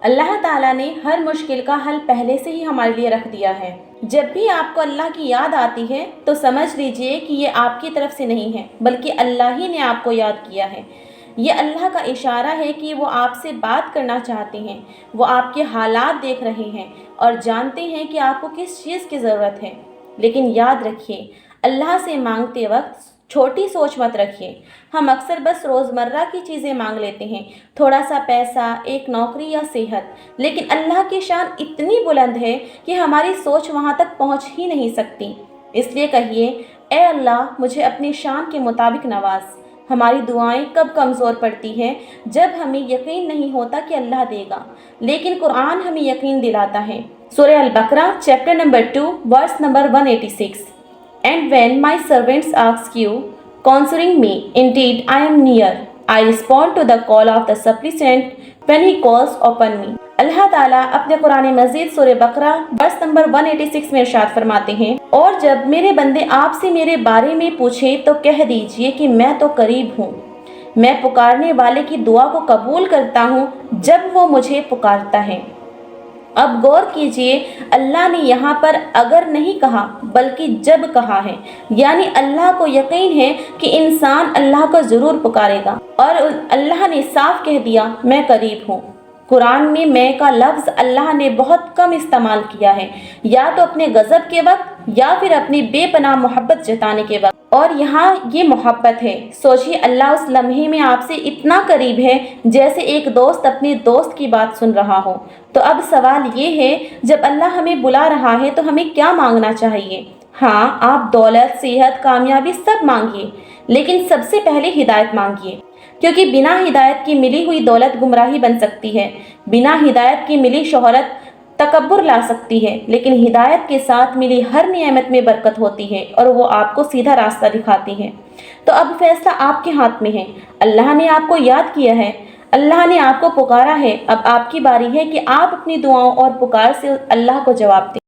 اللہ تعالیٰ نے ہر مشکل کا حل پہلے سے ہی ہمارے لیے رکھ دیا ہے۔ جب بھی آپ کو اللہ کی یاد آتی ہے تو سمجھ لیجئے کہ یہ آپ کی طرف سے نہیں ہے بلکہ اللہ ہی نے آپ کو یاد کیا ہے۔ یہ اللہ کا اشارہ ہے کہ وہ آپ سے بات کرنا چاہتے ہیں، وہ آپ کے حالات دیکھ رہے ہیں اور جانتے ہیں کہ آپ کو کس چیز کی ضرورت ہے۔ لیکن یاد رکھیے، اللہ سے مانگتے وقت چھوٹی سوچ مت رکھیے۔ ہم اکثر بس روزمرہ کی چیزیں مانگ لیتے ہیں، تھوڑا سا پیسہ، ایک نوکری یا صحت، لیکن اللہ کی شان اتنی بلند ہے کہ ہماری سوچ وہاں تک پہنچ ہی نہیں سکتی۔ اس لیے کہیے، اے اللہ مجھے اپنی شان کے مطابق نواز۔ ہماری دعائیں کب کمزور پڑتی ہیں؟ جب ہمیں یقین نہیں ہوتا کہ اللہ دے گا، لیکن قرآن ہمیں یقین دلاتا ہے۔ سورہ Al Baqarah chapter number 2 verse number 186۔ And when my servants ask you concerning me, indeed I am near. I respond to the call of the suppliant when he calls upon me. اللہ تعالیٰ اپنے قرآن مجید سورہ بقرہ ورس نمبر 186 میں ارشاد فرماتے ہیں، اور جب میرے بندے آپ سے میرے بارے میں پوچھیں تو کہہ دیجئے کہ میں تو قریب ہوں، میں پکارنے والے کی دعا کو قبول کرتا ہوں جب وہ مجھے پکارتا ہے۔ اب غور کیجئے، اللہ نے یہاں پر اگر نہیں کہا بلکہ جب کہا ہے، یعنی اللہ کو یقین ہے کہ انسان اللہ کو ضرور پکارے گا، اور اللہ نے صاف کہہ دیا میں قریب ہوں۔ قرآن میں کا لفظ اللہ نے بہت کم استعمال کیا ہے، یا تو اپنے غضب کے وقت یا پھر اپنی بے پناہ محبت جتانے کے وقت، اور یہاں یہ محبت ہے۔ سوچیے، اللہ اس لمحے میں آپ سے اتنا قریب ہے جیسے ایک دوست اپنے دوست کی بات سن رہا ہو۔ تو اب سوال یہ ہے، جب اللہ ہمیں بلا رہا ہے تو ہمیں کیا مانگنا چاہیے؟ ہاں، آپ دولت، صحت، کامیابی سب مانگیے، لیکن سب سے پہلے ہدایت مانگیے، کیونکہ بنا ہدایت کی ملی ہوئی دولت گمراہی بن سکتی ہے، بنا ہدایت کی ملی شہرت تکبر لا سکتی ہے، لیکن ہدایت کے ساتھ ملی ہر نعمت میں برکت ہوتی ہے اور وہ آپ کو سیدھا راستہ دکھاتی ہے۔ تو اب فیصلہ آپ کے ہاتھ میں ہے۔ اللہ نے آپ کو یاد کیا ہے، اللہ نے آپ کو پکارا ہے، اب آپ کی باری ہے کہ آپ اپنی دعاؤں اور پکار سے اللہ کو جواب دیں۔